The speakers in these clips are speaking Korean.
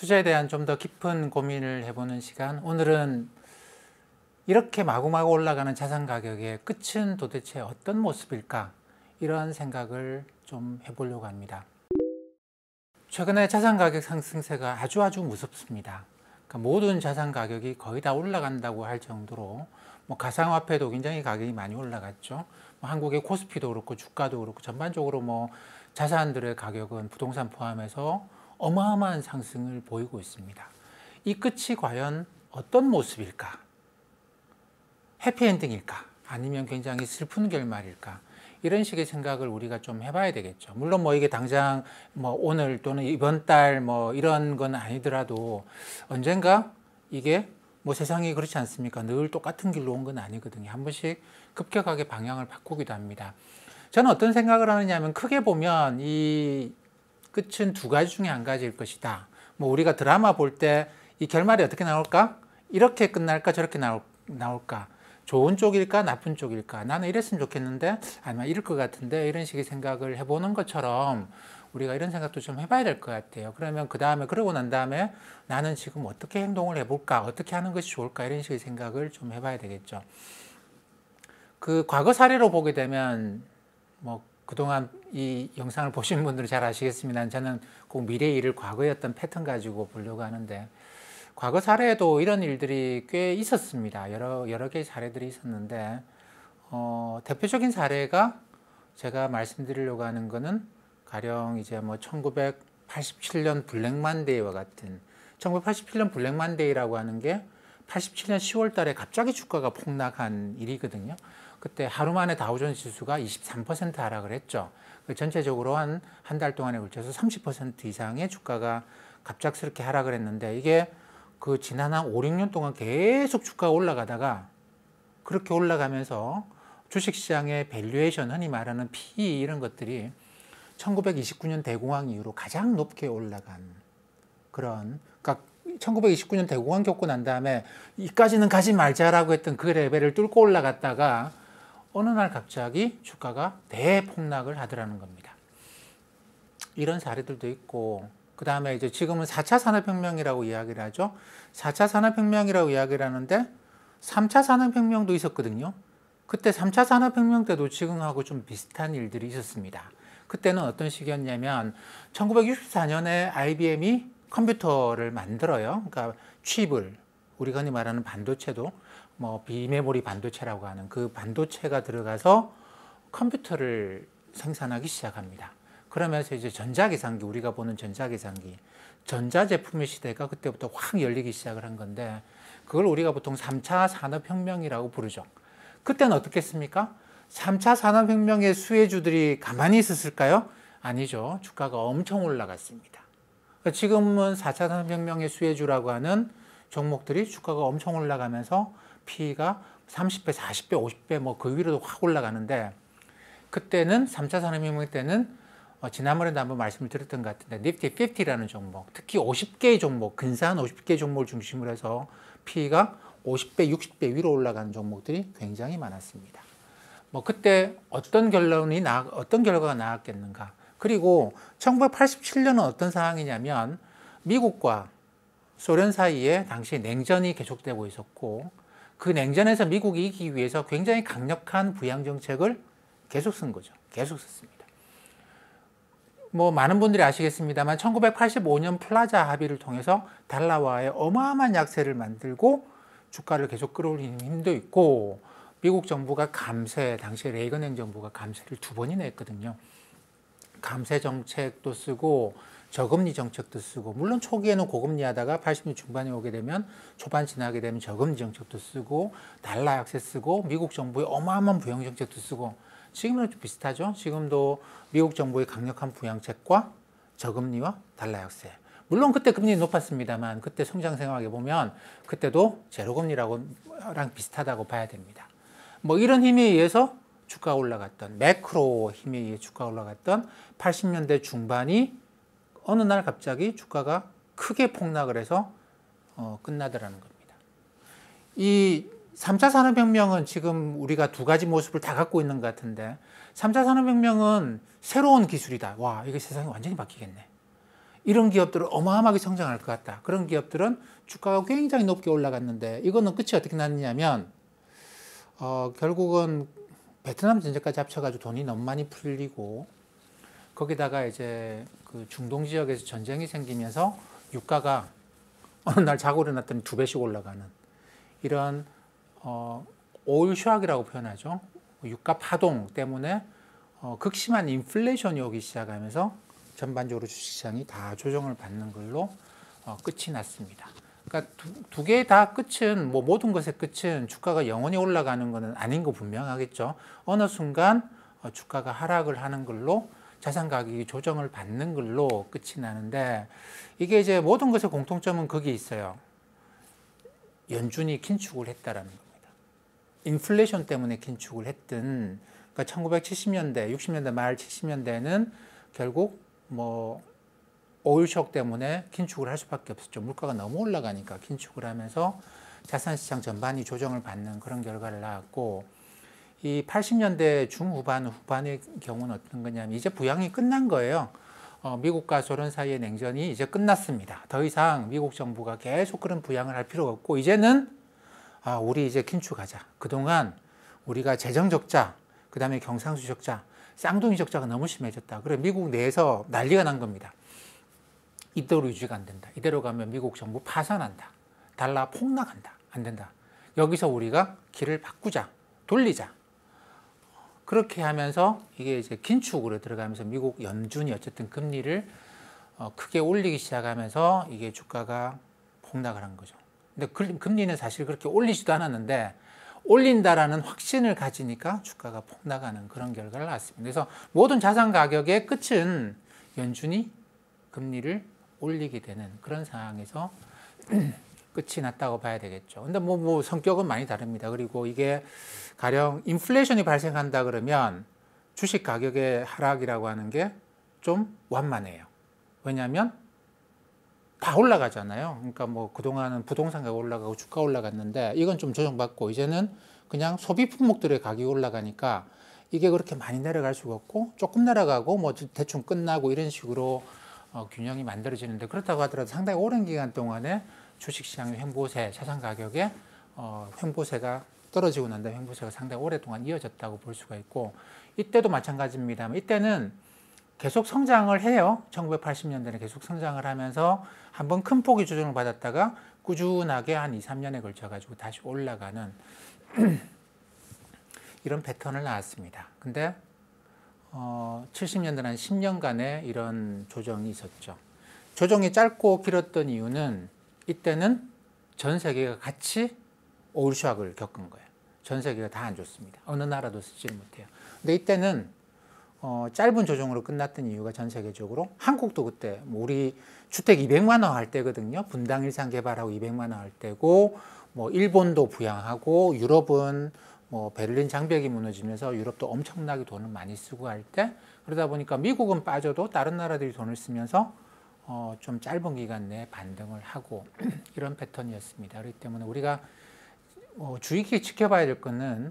투자에 대한 좀 더 깊은 고민을 해보는 시간. 오늘은 이렇게 마구마구 올라가는 자산 가격의 끝은 도대체 어떤 모습일까? 이런 생각을 좀 해보려고 합니다. 최근에 자산 가격 상승세가 아주 무섭습니다. 그러니까 모든 자산 가격이 거의 다 올라간다고 할 정도로 가상화폐도 굉장히 가격이 많이 올라갔죠. 한국의 코스피도 그렇고 주가도 그렇고 전반적으로 자산들의 가격은 부동산 포함해서 어마어마한 상승을 보이고 있습니다. 이 끝이 과연 어떤 모습일까? 해피엔딩일까? 아니면 굉장히 슬픈 결말일까? 이런 식의 생각을 우리가 좀 해봐야 되겠죠. 물론 이게 당장 오늘 또는 이번 달 이런 건 아니더라도 언젠가 이게 세상이 그렇지 않습니까? 늘 똑같은 길로 온 건 아니거든요. 한 번씩 급격하게 방향을 바꾸기도 합니다. 저는 어떤 생각을 하느냐면 크게 보면 이 끝은 두 가지 중에 한 가지일 것이다. 우리가 드라마 볼 때 이 결말이 어떻게 나올까? 이렇게 끝날까? 저렇게 나올까? 좋은 쪽일까? 나쁜 쪽일까? 나는 이랬으면 좋겠는데 아니면 이럴 것 같은데 이런 식의 생각을 해보는 것처럼 우리가 이런 생각도 좀 해봐야 될 것 같아요. 그러면 그 다음에 그러고 난 다음에 나는 지금 어떻게 행동을 해볼까? 어떻게 하는 것이 좋을까? 이런 식의 생각을 좀 해봐야 되겠죠. 그 과거 사례로 보게 되면 그동안 이 영상을 보신 분들은 잘 아시겠습니다. 저는 꼭 미래의 일을 과거의 어떤 패턴 가지고 보려고 하는데 과거 사례에도 이런 일들이 꽤 있었습니다. 여러 개의 사례들이 있었는데 대표적인 사례가 제가 말씀드리려고 하는 거는 가령 이제 1987년 블랙만데이와 같은 1987년 블랙만데이라고 하는 게 87년 10월 달에 갑자기 주가가 폭락한 일이거든요. 그때 하루 만에 다우존스 지수가 23% 하락을 했죠. 전체적으로 한 달 동안에 걸쳐서 30% 이상의 주가가 갑작스럽게 하락을 했는데 이게 그 지난 한 5, 6년 동안 계속 주가가 올라가다가 그렇게 올라가면서 주식시장의 밸류에이션, 흔히 말하는 PE 이런 것들이 1929년 대공황 이후로 가장 높게 올라간 그런, 그러니까 1929년 대공황 겪고 난 다음에 이까지는 가지 말자라고 했던 그 레벨을 뚫고 올라갔다가 어느 날 갑자기 주가가 대폭락을 하더라는 겁니다. 이런 사례들도 있고 그 다음에 이제 지금은 4차 산업혁명이라고 이야기를 하죠. 4차 산업혁명이라고 이야기를 하는데 3차 산업혁명도 있었거든요. 그때 3차 산업혁명 때도 지금하고 좀 비슷한 일들이 있었습니다. 그때는 어떤 시기였냐면 1964년에 IBM이 컴퓨터를 만들어요. 그러니까 칩을, 우리가 흔히 말하는 반도체도 비메모리 반도체라고 하는 그 반도체가 들어가서 컴퓨터를 생산하기 시작합니다. 그러면서 이제 전자계산기, 우리가 보는 전자계산기, 전자제품의 시대가 그때부터 확 열리기 시작을 한 건데 그걸 우리가 보통 3차 산업혁명이라고 부르죠. 그때는 어떻겠습니까? 3차 산업혁명의 수혜주들이 가만히 있었을까요? 아니죠. 주가가 엄청 올라갔습니다. 지금은 4차 산업혁명의 수혜주라고 하는 종목들이 주가가 엄청 올라가면서 PE가 30배, 40배, 50배 그 위로도 확 올라가는데 그때는 3차 산업혁명 때는 지난번에도 한번 말씀을 드렸던 것 같은데 니프티 50라는 종목, 특히 50개의 종목, 근사한 50개의 종목을 중심으로 해서 PE가 50배, 60배 위로 올라가는 종목들이 굉장히 많았습니다. 그때 어떤 결과가 나왔겠는가? 그리고 1987년은 어떤 상황이냐면 미국과 소련 사이에 당시 냉전이 계속되고 있었고 그 냉전에서 미국이 이기기 위해서 굉장히 강력한 부양 정책을 계속 쓴 거죠. 계속 썼습니다. 많은 분들이 아시겠습니다만 1985년 플라자 합의를 통해서 달러화의 어마어마한 약세를 만들고 주가를 계속 끌어올리는 힘도 있고 미국 정부가 감세, 당시 레이건 행정부가 감세를 2번이나 했거든요. 감세 정책도 쓰고 저금리 정책도 쓰고 물론 초기에는 고금리 하다가 80년 중반에 오게 되면 초반 지나게 되면 저금리 정책도 쓰고 달러 약세 쓰고 미국 정부의 어마어마한 부양 정책도 쓰고 지금은 좀 비슷하죠. 지금도 미국 정부의 강력한 부양책과 저금리와 달러 약세. 물론 그때 금리 높았습니다만 그때 성장 생각해 보면 그때도 제로금리랑 비슷하다고 봐야 됩니다. 이런 힘에 의해서 주가가 올라갔던 매크로 힘에 의해 주가가 올라갔던 80년대 중반이 어느 날 갑자기 주가가 크게 폭락을 해서 끝나더라는 겁니다. 이 3차 산업혁명은 지금 우리가 두 가지 모습을 다 갖고 있는 것 같은데 3차 산업혁명은 새로운 기술이다. 와, 이게 세상이 완전히 바뀌겠네. 이런 기업들은 어마어마하게 성장할 것 같다. 그런 기업들은 주가가 굉장히 높게 올라갔는데 이거는 끝이 어떻게 났느냐면 결국은 베트남 전쟁까지 합쳐가지고 돈이 너무 많이 풀리고 거기다가 이제 그 중동 지역에서 전쟁이 생기면서 유가가 어느 날 자고 일어났더니 2배씩 올라가는 이런 오일 쇼크이라고 표현하죠. 유가 파동 때문에 극심한 인플레이션이 오기 시작하면서 전반적으로 주식시장이 다 조정을 받는 걸로 끝이 났습니다. 그러니까 두 개 다 끝은 모든 것의 끝은 주가가 영원히 올라가는 것은 아닌 거 분명하겠죠. 어느 순간 주가가 하락을 하는 걸로 자산 가격이 조정을 받는 걸로 끝이 나는데 이게 이제 모든 것의 공통점은 거기에 있어요. 연준이 긴축을 했다라는 겁니다. 인플레이션 때문에 긴축을 했든 그러니까 1970년대, 60년대 말 70년대는 결국 오일 쇼크 때문에 긴축을 할 수밖에 없었죠. 물가가 너무 올라가니까 긴축을 하면서 자산시장 전반이 조정을 받는 그런 결과를 낳았고 이 80년대 후반의 경우는 어떤 거냐면 이제 부양이 끝난 거예요. 미국과 소련 사이의 냉전이 이제 끝났습니다. 더 이상 미국 정부가 계속 그런 부양을 할 필요가 없고 이제는 우리 이제 긴축하자. 그동안 우리가 재정 적자, 그 다음에 경상수 적자, 쌍둥이 적자가 너무 심해졌다. 그래 미국 내에서 난리가 난 겁니다. 이대로 유지가 안 된다. 이대로 가면 미국 정부 파산한다. 달러 폭락한다. 안 된다. 여기서 우리가 길을 바꾸자. 돌리자. 그렇게 하면서 이게 이제 긴축으로 들어가면서 미국 연준이 어쨌든 금리를 크게 올리기 시작하면서 이게 주가가 폭락을 한 거죠. 근데 금리는 사실 그렇게 올리지도 않았는데 올린다라는 확신을 가지니까 주가가 폭락하는 그런 결과를 낳았습니다. 그래서 모든 자산 가격의 끝은 연준이 금리를 올리게 되는 그런 상황에서 끝이 났다고 봐야 되겠죠. 근데 성격은 많이 다릅니다. 그리고 이게 가령 인플레이션이 발생한다 그러면 주식 가격의 하락이라고 하는 게 좀 완만해요. 왜냐하면 다 올라가잖아요. 그러니까 그동안은 부동산 가격 올라가고 주가 올라갔는데 이건 좀 조정받고 이제는 그냥 소비 품목들의 가격이 올라가니까 이게 그렇게 많이 내려갈 수가 없고 조금 내려가고 대충 끝나고 이런 식으로 균형이 만들어지는데 그렇다고 하더라도 상당히 오랜 기간 동안에 주식시장의 횡보세, 자산 가격의 횡보세가 떨어지고 난 다음에 횡보세가 상당히 오랫동안 이어졌다고 볼 수가 있고 이때도 마찬가지입니다만 이때는 계속 성장을 해요. 1980년대는 계속 성장을 하면서 한번 큰 폭의 조정을 받았다가 꾸준하게 한 2, 3년에 걸쳐 가지고 다시 올라가는 이런 패턴을 낳았습니다. 근데 70년대 한 10년간의 이런 조정이 있었죠. 조정이 짧고 길었던 이유는 이때는 전 세계가 같이 오일 쇼크를 겪은 거예요. 전 세계가 다 안 좋습니다. 어느 나라도 쓰지를 못해요. 근데 이때는 짧은 조정으로 끝났던 이유가 전 세계적으로 한국도 그때 우리 주택 200만 원 할 때거든요. 분당 일상 개발하고 200만 원 할 때고 일본도 부양하고 유럽은 베를린 장벽이 무너지면서 유럽도 엄청나게 돈을 많이 쓰고 할 때 그러다 보니까 미국은 빠져도 다른 나라들이 돈을 쓰면서 좀 짧은 기간 내에 반등을 하고 이런 패턴이었습니다. 그렇기 때문에 우리가 주의 깊게 지켜봐야 될 것은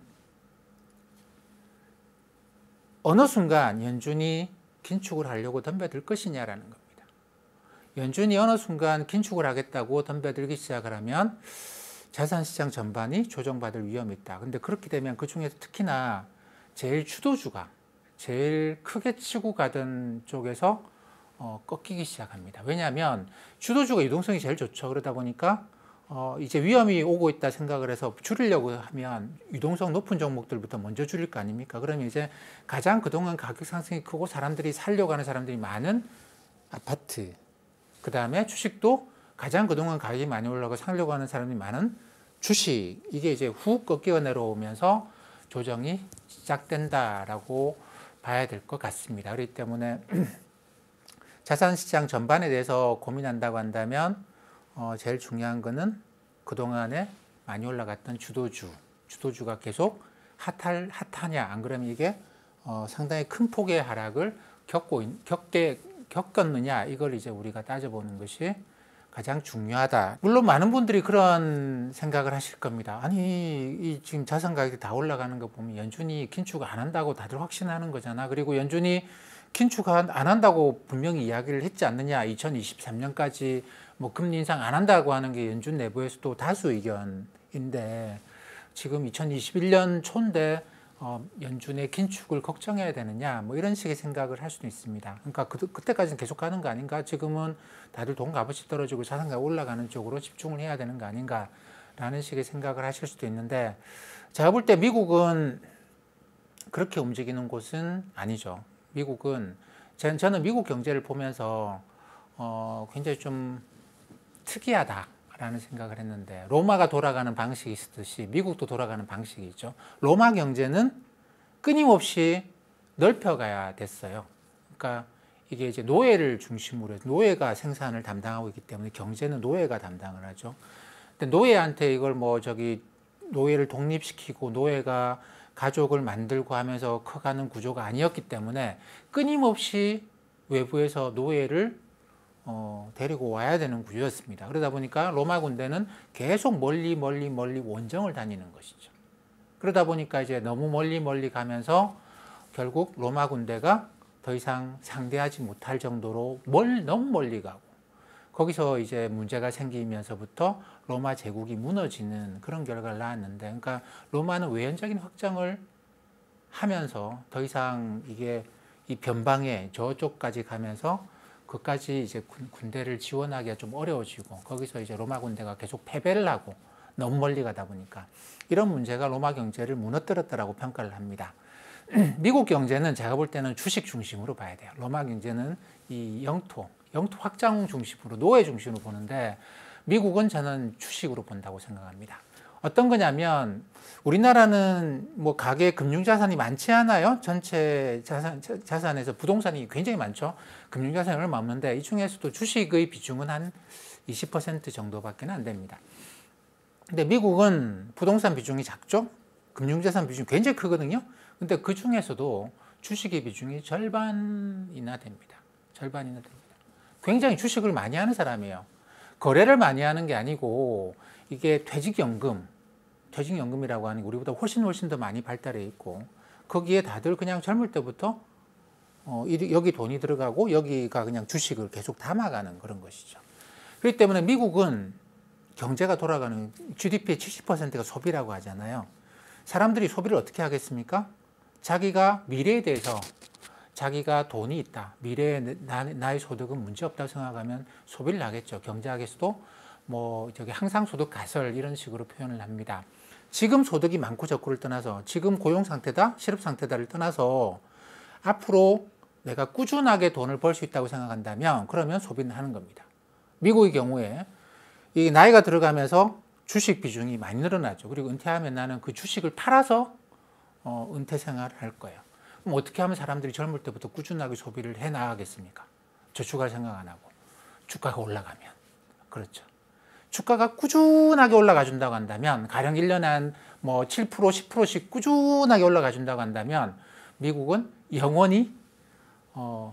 어느 순간 연준이 긴축을 하려고 덤벼들 것이냐라는 겁니다. 연준이 어느 순간 긴축을 하겠다고 덤벼들기 시작을 하면 자산시장 전반이 조정받을 위험이 있다. 근데 그렇게 되면 그 중에서 특히나 제일 주도주가 제일 크게 치고 가던 쪽에서 꺾이기 시작합니다. 왜냐하면 주도주가 유동성이 제일 좋죠. 그러다 보니까 이제 위험이 오고 있다 생각을 해서 줄이려고 하면 유동성 높은 종목들부터 먼저 줄일 거 아닙니까? 그러면 이제 가장 그동안 가격 상승이 크고 사람들이 살려고 하는 사람들이 많은 아파트, 그 다음에 주식도 가장 그동안 가격이 많이 올라가고 살려고 하는 사람이 많은 주식, 이게 이제 훅 꺾여 내려오면서 조정이 시작된다라고 봐야 될 것 같습니다. 그렇기 때문에 자산시장 전반에 대해서 고민한다고 한다면 제일 중요한 거는 그동안에 많이 올라갔던 주도주가 계속 핫하냐, 안 그러면 이게 상당히 큰 폭의 하락을 겪었느냐, 이걸 이제 우리가 따져보는 것이 가장 중요하다. 물론 많은 분들이 그런 생각을 하실 겁니다. 아니, 지금 자산 가격이 다 올라가는 거 보면 연준이 긴축 안 한다고 다들 확신하는 거잖아. 그리고 연준이 긴축 안 한다고 분명히 이야기를 했지 않느냐. 2023년까지 뭐 금리 인상 안 한다고 하는 게 연준 내부에서도 다수 의견인데 지금 2021년 초인데 연준의 긴축을 걱정해야 되느냐 뭐 이런 식의 생각을 할 수도 있습니다. 그러니까 그때까지는 계속 가는 거 아닌가? 지금은 다들 돈 값어치 떨어지고 자산가 올라가는 쪽으로 집중을 해야 되는 거 아닌가라는 식의 생각을 하실 수도 있는데 제가 볼 때 미국은 그렇게 움직이는 곳은 아니죠. 미국은 저는 미국 경제를 보면서 굉장히 좀 특이하다라는 생각을 했는데 로마가 돌아가는 방식이 있듯이 미국도 돌아가는 방식이 있죠. 로마 경제는 끊임없이 넓혀가야 됐어요. 그러니까 이게 이제 노예를 중심으로 해서 노예가 생산을 담당하고 있기 때문에 경제는 노예가 담당을 하죠. 근데 노예한테 이걸 노예를 독립시키고 노예가 가족을 만들고 하면서 커가는 구조가 아니었기 때문에 끊임없이 외부에서 노예를 데리고 와야 되는 구조였습니다. 그러다 보니까 로마 군대는 계속 멀리 원정을 다니는 것이죠. 그러다 보니까 이제 너무 멀리 가면서 결국 로마 군대가 더 이상 상대하지 못할 정도로 너무 멀리 가고 거기서 이제 문제가 생기면서부터 로마 제국이 무너지는 그런 결과를 낳았는데, 그러니까 로마는 외연적인 확장을 하면서 더 이상 이게 이 변방에 저쪽까지 가면서 그까지 이제 군대를 지원하기가 좀 어려워지고 거기서 이제 로마 군대가 계속 패배를 하고 너무 멀리 가다 보니까 이런 문제가 로마 경제를 무너뜨렸다라고 평가를 합니다. 미국 경제는 제가 볼 때는 주식 중심으로 봐야 돼요. 로마 경제는 이 영토 확장 중심으로 노예 중심으로 보는데 미국은 저는 주식으로 본다고 생각합니다. 어떤 거냐면 우리나라는 뭐 가계 금융자산이 많지 않아요? 전체 자산에서 부동산이 굉장히 많죠. 금융자산이 얼마 없는데 이 중에서도 주식의 비중은 한 20% 정도밖에 안 됩니다. 근데 미국은 부동산 비중이 작죠. 금융자산 비중이 굉장히 크거든요. 근데 그 중에서도 주식의 비중이 절반이나 됩니다. 절반이나 됩니다. 굉장히 주식을 많이 하는 사람이에요. 거래를 많이 하는 게 아니고 이게 퇴직연금이라고 하는 게 우리보다 훨씬 더 많이 발달해 있고 거기에 다들 그냥 젊을 때부터 여기 돈이 들어가고 여기가 그냥 주식을 계속 담아가는 그런 것이죠. 그렇기 때문에 미국은 경제가 돌아가는 GDP의 70%가 소비라고 하잖아요. 사람들이 소비를 어떻게 하겠습니까? 자기가 미래에 대해서 자기가 돈이 있다. 미래에 나의 소득은 문제없다고 생각하면 소비를 하겠죠. 경제학에서도 항상소득 가설 이런 식으로 표현을 합니다. 지금 소득이 많고 적고를 떠나서 지금 고용 상태다, 실업 상태다를 떠나서 앞으로 내가 꾸준하게 돈을 벌 수 있다고 생각한다면 그러면 소비는 하는 겁니다. 미국의 경우에 이 나이가 들어가면서 주식 비중이 많이 늘어나죠. 그리고 은퇴하면 나는 그 주식을 팔아서 은퇴 생활을 할 거예요. 그럼 어떻게 하면 사람들이 젊을 때부터 꾸준하게 소비를 해 나가겠습니까? 저축할 생각 안 하고 주가가 올라가면. 그렇죠. 주가가 꾸준하게 올라가 준다고 한다면 가령 1년에 한 7%, 10%씩 꾸준하게 올라가 준다고 한다면 미국은 영원히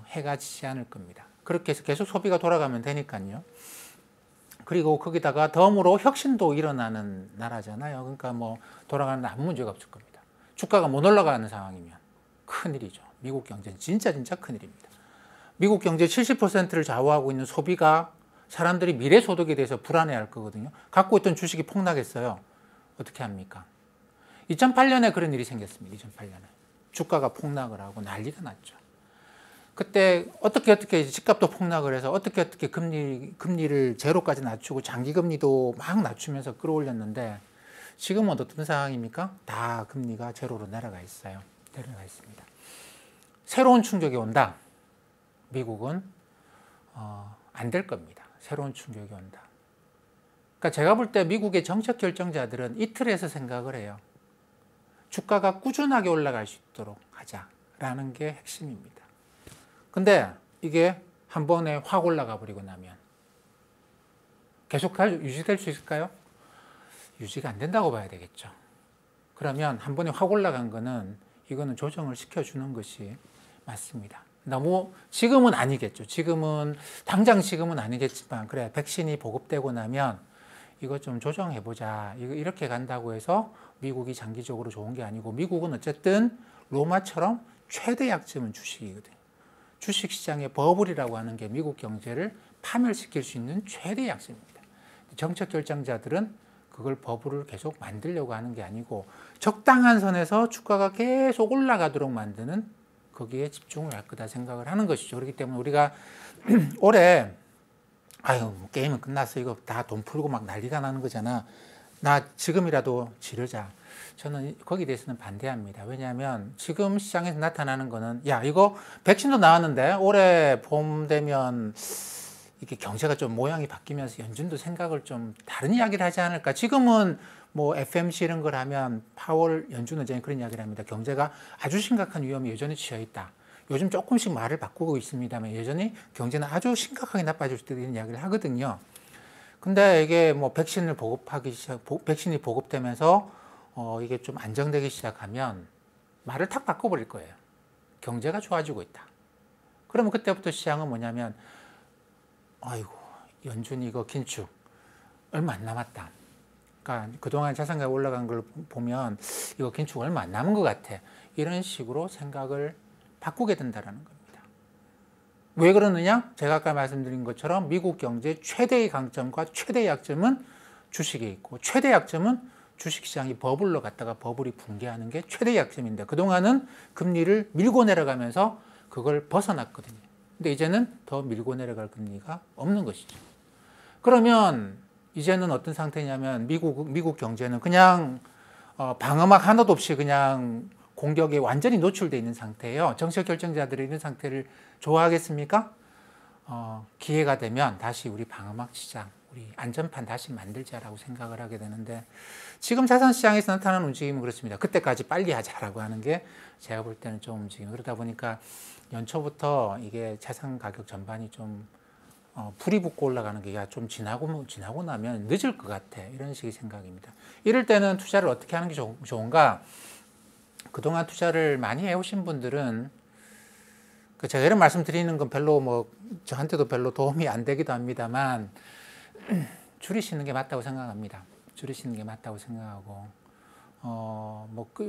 해가 지지 않을 겁니다. 그렇게 해서 계속 소비가 돌아가면 되니까요. 그리고 거기다가 덤으로 혁신도 일어나는 나라잖아요. 그러니까 돌아가는 데 아무 문제가 없을 겁니다. 주가가 못 올라가는 상황이면 큰일이죠. 미국 경제는 진짜 큰일입니다. 미국 경제 70%를 좌우하고 있는 소비가 사람들이 미래 소득에 대해서 불안해할 거거든요. 갖고 있던 주식이 폭락했어요. 어떻게 합니까? 2008년에 그런 일이 생겼습니다. 2008년에. 주가가 폭락을 하고 난리가 났죠. 그때 어떻게 집값도 폭락을 해서 어떻게 금리를 제로까지 낮추고 장기금리도 막 낮추면서 끌어올렸는데 지금은 어떤 상황입니까? 다 금리가 제로로 내려가 있어요. 내려가 있습니다. 새로운 충격이 온다. 미국은 안 될 겁니다. 새로운 충격이 온다. 그러니까 제가 볼 때 미국의 정책 결정자들은 이 틀에서 생각을 해요. 주가가 꾸준하게 올라갈 수 있도록 하자라는 게 핵심입니다. 근데 이게 한 번에 확 올라가 버리고 나면 계속 유지될 수 있을까요? 유지가 안 된다고 봐야 되겠죠. 그러면 한 번에 확 올라간 거는 이거는 조정을 시켜주는 것이 맞습니다. 너무 지금은 아니겠죠. 당장 지금은 아니겠지만 그래 백신이 보급되고 나면 이거 좀 조정해보자. 이렇게 간다고 해서 미국이 장기적으로 좋은 게 아니고 미국은 어쨌든 로마처럼 최대 약점은 주식이거든요. 주식시장의 버블이라고 하는 게 미국 경제를 파멸시킬 수 있는 최대 약점입니다. 정책 결정자들은 그걸 버블을 계속 만들려고 하는 게 아니고 적당한 선에서 주가가 계속 올라가도록 만드는 거기에 집중을 할 거다 생각을 하는 것이죠. 그렇기 때문에 우리가 올해 게임은 끝났어. 이거 다 돈 풀고 막 난리가 나는 거잖아. 나 지금이라도 지르자. 저는 거기에 대해서는 반대합니다. 왜냐하면 지금 시장에서 나타나는 거는 이거 백신도 나왔는데 올해 봄 되면 이게 경제가 좀 모양이 바뀌면서 연준도 생각을 좀 다른 이야기를 하지 않을까. 지금은 뭐 FMC 이런 걸 하면 파월 연준 의장이 그런 이야기를 합니다. 경제가 아주 심각한 위험이 여전히 처해 있다. 요즘 조금씩 말을 바꾸고 있습니다만 여전히 경제는 아주 심각하게 나빠질 수도 있는 이야기를 하거든요. 근데 이게 뭐 백신이 보급되면서 이게 좀 안정되기 시작하면 말을 탁 바꿔버릴 거예요. 경제가 좋아지고 있다. 그러면 그때부터 시장은 뭐냐면 연준이 이거 긴축 얼마 안 남았다. 그러니까 그동안 자산가가 올라간 걸 보면 이거 긴축 얼마 안 남은 것 같아. 이런 식으로 생각을 바꾸게 된다는 겁니다. 왜 그러느냐? 제가 아까 말씀드린 것처럼 미국 경제의 최대의 강점과 최대의 약점은 주식에 있고 최대의 약점은 주식시장이 버블로 갔다가 버블이 붕괴하는 게 최대의 약점인데 그동안은 금리를 밀고 내려가면서 그걸 벗어났거든요. 근데 이제는 더 밀고 내려갈 금리가 없는 것이죠. 그러면 이제는 어떤 상태냐면 미국 경제는 그냥 방어막 하나도 없이 그냥 공격에 완전히 노출되어 있는 상태예요. 정책 결정자들이 이런 상태를 좋아하겠습니까? 기회가 되면 다시 우리 방어막 치자, 우리 안전판 다시 만들자라고 생각을 하게 되는데 지금 자산시장에서 나타나는 움직임은 그렇습니다. 그때까지 빨리 하자라고 하는 게 제가 볼 때는 좀 움직임. 그러다 보니까 연초부터 이게 자산 가격 전반이 좀 불이 붙고 올라가는 게 좀 지나고 나면 늦을 것 같아. 이런 식의 생각입니다. 이럴 때는 투자를 어떻게 하는 게 좋은가? 그동안 투자를 많이 해오신 분들은 제가 이런 말씀 드리는 건 별로 저한테도 별로 도움이 안 되기도 합니다만 줄이시는 게 맞다고 생각합니다. 줄이시는 게 맞다고 생각하고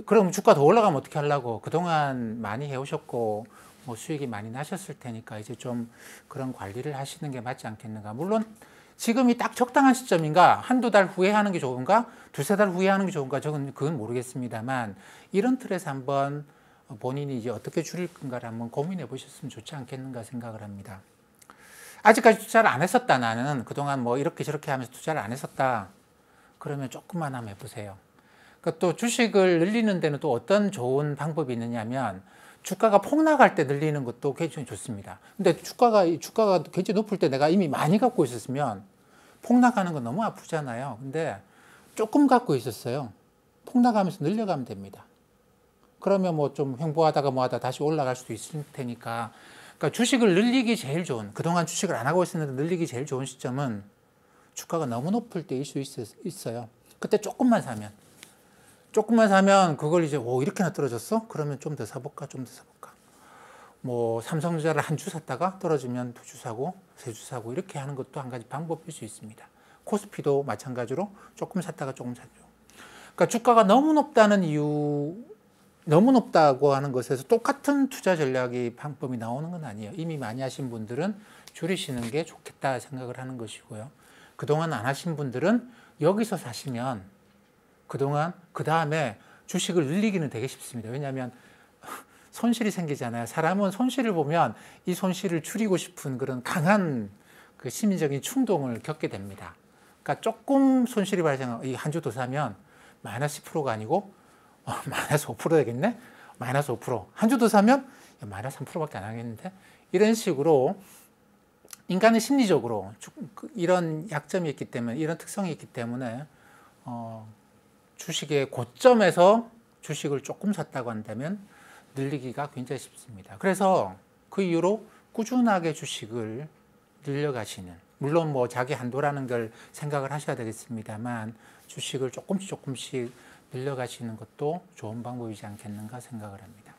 그럼 주가 더 올라가면 어떻게 하려고 그동안 많이 해오셨고 수익이 많이 나셨을 테니까 이제 좀 그런 관리를 하시는 게 맞지 않겠는가. 물론 지금이 딱 적당한 시점인가, 한두 달 후에 하는 게 좋은가, 두세 달 후에 하는 게 좋은가, 그건 모르겠습니다만 이런 틀에서 한번 본인이 이제 어떻게 줄일 건가를 한번 고민해 보셨으면 좋지 않겠는가 생각을 합니다. 아직까지 투자를 안 했었다. 나는 그동안 이렇게 저렇게 하면서 투자를 안 했었다. 그러면 조금만 한번 해보세요. 그러니까 또 주식을 늘리는 데는 또 어떤 좋은 방법이 있느냐면 주가가 폭락할 때 늘리는 것도 굉장히 좋습니다. 근데 주가가 굉장히 높을 때 내가 이미 많이 갖고 있었으면 폭락하는 건 너무 아프잖아요. 근데 조금 갖고 있었어요. 폭락하면서 늘려가면 됩니다. 그러면 좀 횡보하다가 하다 다시 올라갈 수도 있을 테니까. 그러니까 주식을 늘리기 제일 좋은, 그동안 주식을 안 하고 있었는데 늘리기 제일 좋은 시점은 주가가 너무 높을 때일 수 있어요. 그때 조금만 사면 그걸 이제 이렇게나 떨어졌어? 그러면 좀 더 사볼까? 삼성전자를 한 주 샀다가 떨어지면 두 주 사고 세 주 사고 이렇게 하는 것도 한 가지 방법일 수 있습니다. 코스피도 마찬가지로 조금 샀다가 조금 사죠. 그러니까 주가가 너무 높다고 하는 것에서 똑같은 투자 전략이 방법이 나오는 건 아니에요. 이미 많이 하신 분들은 줄이시는 게 좋겠다 생각을 하는 것이고요. 그동안 안 하신 분들은 여기서 사시면 그 다음에 주식을 늘리기는 되게 쉽습니다. 왜냐하면 손실이 생기잖아요. 사람은 손실을 보면 이 손실을 줄이고 싶은 그런 강한 그 심리적인 충동을 겪게 됩니다. 그러니까 조금 손실이 발생하고 한 주 더 사면 마이너스 10%가 아니고 마이너스 5% 되겠네? 마이너스 5%. 한 주 더 사면 마이너스 3%밖에 안 하겠는데? 이런 식으로 인간은 심리적으로 이런 약점이 있기 때문에, 이런 특성이 있기 때문에 주식의 고점에서 주식을 조금 샀다고 한다면 늘리기가 굉장히 쉽습니다. 그래서 그 이후로 꾸준하게 주식을 늘려가시는, 물론 자기 한도라는 걸 생각을 하셔야 되겠습니다만 주식을 조금씩 늘려가시는 것도 좋은 방법이지 않겠는가 생각을 합니다.